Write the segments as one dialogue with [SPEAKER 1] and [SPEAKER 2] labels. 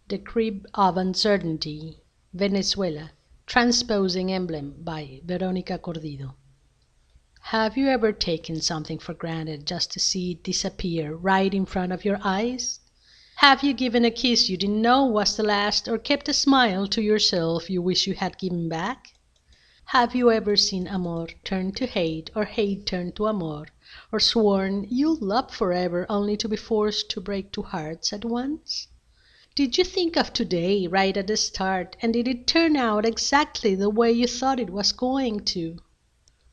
[SPEAKER 1] The Crib of Uncertainty, Venezuela, Transposing Emblem by Veronica Cordido. Have you ever taken something for granted just to see it disappear right in front of your eyes? Have you given a kiss you didn't know was the last, or kept a smile to yourself you wish you had given back? Have you ever seen amor turn to hate, or hate turn to amor, or sworn you'll love forever only to be forced to break two hearts at once? Did you think of today right at the start, and did it turn out exactly the way you thought it was going to?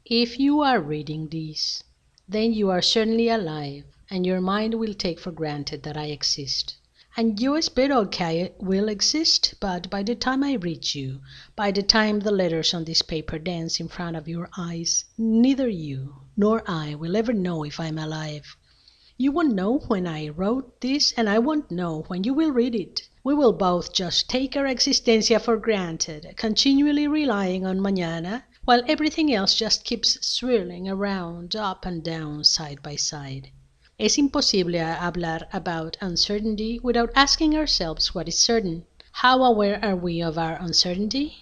[SPEAKER 1] If you are reading this, then you are certainly alive, and your mind will take for granted that I exist. And yo espero que I will exist, but by the time I reach you, by the time the letters on this paper dance in front of your eyes, neither you nor I will ever know if I'm alive. You won't know when I wrote this, and I won't know when you will read it. We will both just take our existencia for granted, continually relying on mañana, while everything else just keeps swirling around, up and down, side by side. Es imposible hablar about uncertainty without asking ourselves what is certain. How aware are we of our uncertainty?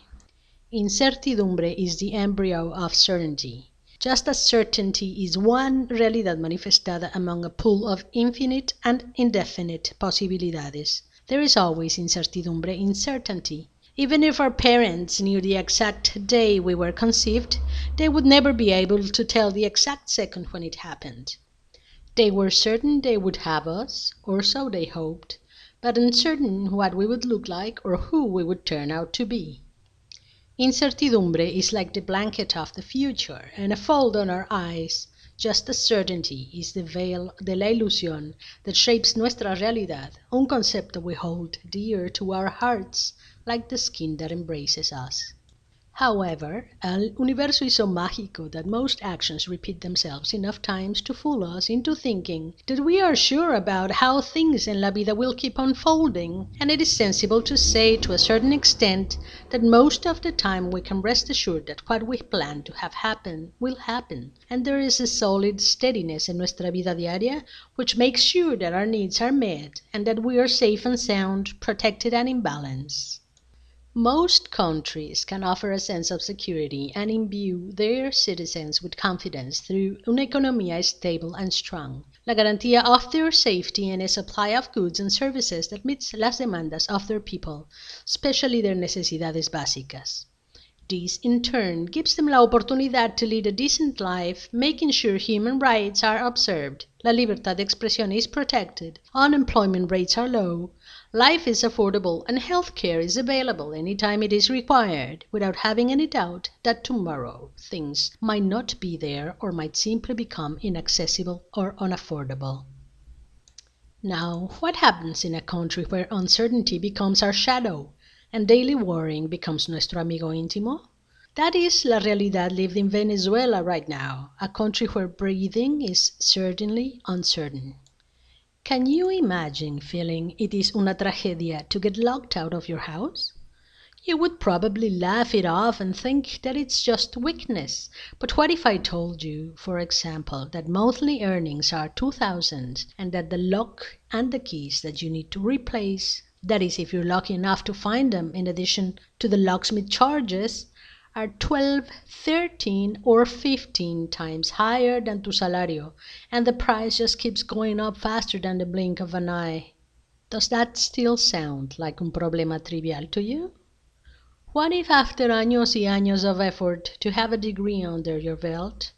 [SPEAKER 1] Incertidumbre is the embryo of certainty. Just as certainty is one realidad manifestada among a pool of infinite and indefinite posibilidades, there is always incertidumbre in certainty. Even if our parents knew the exact day we were conceived, they would never be able to tell the exact second when it happened. They were certain they would have us, or so they hoped, but uncertain what we would look like or who we would turn out to be. Incertidumbre is like the blanket of the future and a fold on our eyes, just as certainty is the veil de la ilusión that shapes nuestra realidad, un concepto we hold dear to our hearts, like the skin that embraces us. However, el universo is so mágico that most actions repeat themselves enough times to fool us into thinking that we are sure about how things in la vida will keep unfolding, and it is sensible to say to a certain extent that most of the time we can rest assured that what we plan to have happen will happen, and there is a solid steadiness in nuestra vida diaria which makes sure that our needs are met and that we are safe and sound, protected and in balance. Most countries can offer a sense of security and imbue their citizens with confidence through una economía stable and strong, la garantía of their safety and a supply of goods and services that meets las demandas of their people, especially their necesidades básicas. This, in turn, gives them la oportunidad to lead a decent life, making sure human rights are observed, la libertad de expresión is protected, unemployment rates are low, life is affordable, and health care is available anytime it is required, without having any doubt that tomorrow things might not be there or might simply become inaccessible or unaffordable. Now, what happens in a country where uncertainty becomes our shadow and daily worrying becomes nuestro amigo íntimo? That is la realidad lived in Venezuela right now, a country where breathing is certainly uncertain. Can you imagine feeling it is una tragedia to get locked out of your house? You would probably laugh it off and think that it's just weakness. But what if I told you, for example, that monthly earnings are 2,000 and that the lock and the keys that you need to replace, that is if you're lucky enough to find them in addition to the locksmith charges, are 12, 13 or 15 times higher than tu salario, and the price just keeps going up faster than the blink of an eye? Does that still sound like un problema trivial to you? What if after años y años of effort to have a degree under your belt,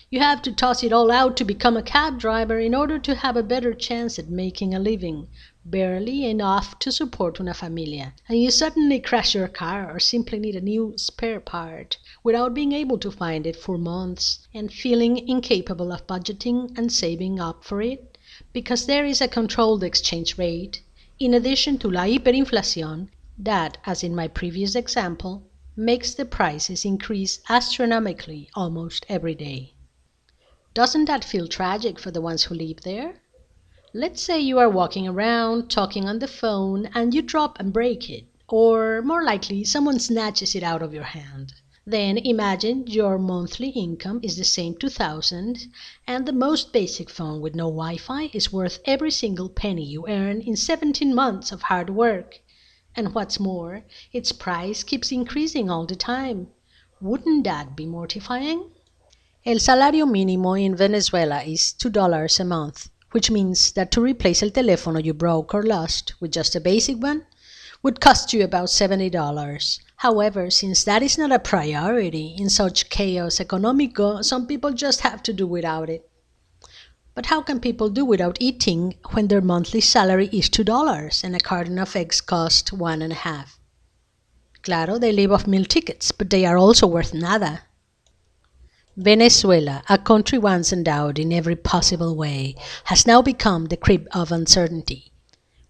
[SPEAKER 1] you have to toss it all out to become a cab driver in order to have a better chance at making a living, barely enough to support una familia, and you suddenly crash your car or simply need a new spare part without being able to find it for months and feeling incapable of budgeting and saving up for it, because there is a controlled exchange rate, in addition to la hiperinflación, that, as in my previous example, makes the prices increase astronomically almost every day. Doesn't that feel tragic for the ones who live there? Let's say you are walking around, talking on the phone, and you drop and break it, or more likely, someone snatches it out of your hand. Then imagine your monthly income is the same 2,000, and the most basic phone with no Wi-Fi is worth every single penny you earn in 17 months of hard work. And what's more, its price keeps increasing all the time. Wouldn't that be mortifying? El salario mínimo in Venezuela is $2 a month, which means that to replace el teléfono you broke or lost with just a basic one would cost you about $70. However, since that is not a priority in such chaos económico, some people just have to do without it. But how can people do without eating when their monthly salary is $2 and a carton of eggs cost $1.50? Claro, they live off meal tickets, but they are also worth nada. Venezuela, a country once endowed in every possible way, has now become the crib of uncertainty.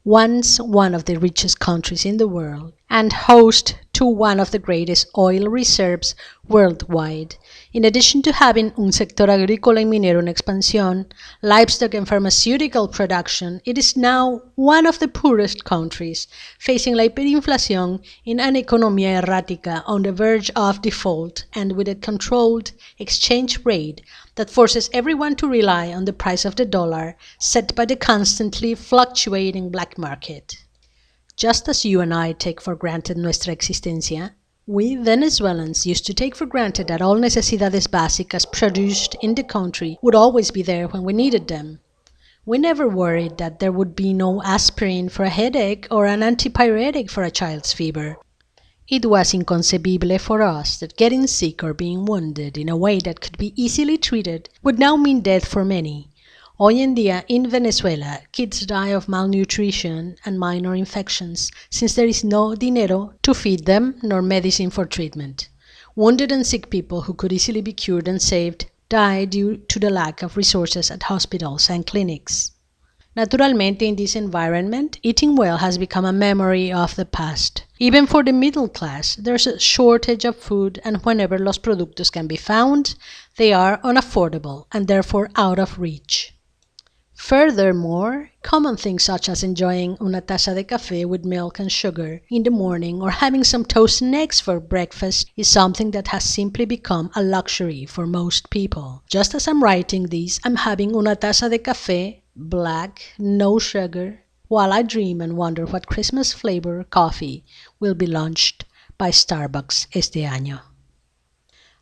[SPEAKER 1] Once one of the richest countries in the world and host to one of the greatest oil reserves worldwide, in addition to having un sector agrícola y minero en expansión, livestock and pharmaceutical production, it is now one of the poorest countries, facing la hiperinflación in an economía errática on the verge of default and with a controlled exchange rate that forces everyone to rely on the price of the dollar set by the constantly fluctuating black market. Just as you and I take for granted nuestra existencia, we Venezuelans used to take for granted that all necesidades básicas produced in the country would always be there when we needed them. We never worried that there would be no aspirin for a headache or an antipyretic for a child's fever. It was inconceivable for us that getting sick or being wounded in a way that could be easily treated would now mean death for many. Hoy en día, in Venezuela, kids die of malnutrition and minor infections since there is no dinero to feed them nor medicine for treatment. Wounded and sick people who could easily be cured and saved die due to the lack of resources at hospitals and clinics. Naturalmente, in this environment, eating well has become a memory of the past. Even for the middle class, there's a shortage of food, and whenever los productos can be found, they are unaffordable and therefore out of reach. Furthermore, common things such as enjoying una taza de café with milk and sugar in the morning or having some toast and eggs for breakfast is something that has simply become a luxury for most people. Just as I'm writing this, I'm having una taza de café, black, no sugar, while I dream and wonder what Christmas flavor coffee will be launched by Starbucks este año.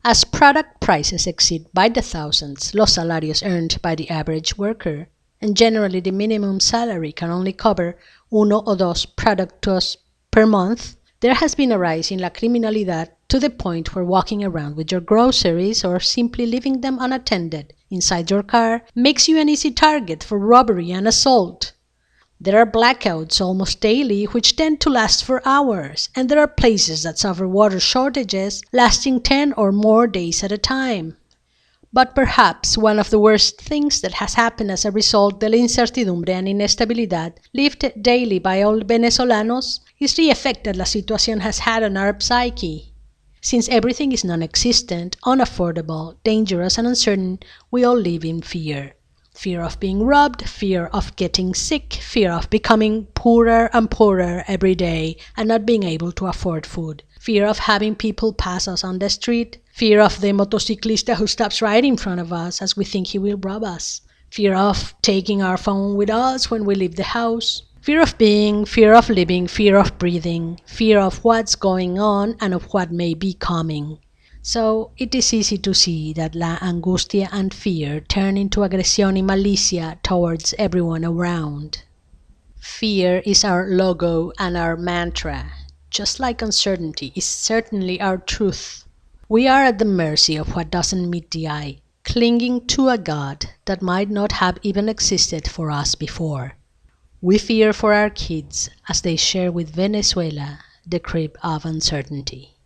[SPEAKER 1] As product prices exceed by the thousands los salarios earned by the average worker, and generally the minimum salary can only cover uno o dos productos per month, there has been a rise in la criminalidad to the point where walking around with your groceries or simply leaving them unattended inside your car makes you an easy target for robbery and assault. There are blackouts almost daily which tend to last for hours, and there are places that suffer water shortages lasting 10 or more days at a time. But perhaps one of the worst things that has happened as a result de la incertidumbre and inestabilidad lived daily by all Venezolanos is the effect that la situación has had on our psyche. Since everything is non-existent, unaffordable, dangerous and uncertain, we all live in fear. Fear of being robbed, fear of getting sick, fear of becoming poorer and poorer every day and not being able to afford food, fear of having people pass us on the street, fear of the motociclista who stops right in front of us as we think he will rob us, fear of taking our phone with us when we leave the house, fear of being, fear of living, fear of breathing, fear of what's going on and of what may be coming. So it is easy to see that la angustia and fear turn into agresión y malicia towards everyone around. Fear is our logo and our mantra, just like uncertainty is certainly our truth. We are at the mercy of what doesn't meet the eye, clinging to a God that might not have even existed for us before. We fear for our kids as they share with Venezuela the crib of uncertainty.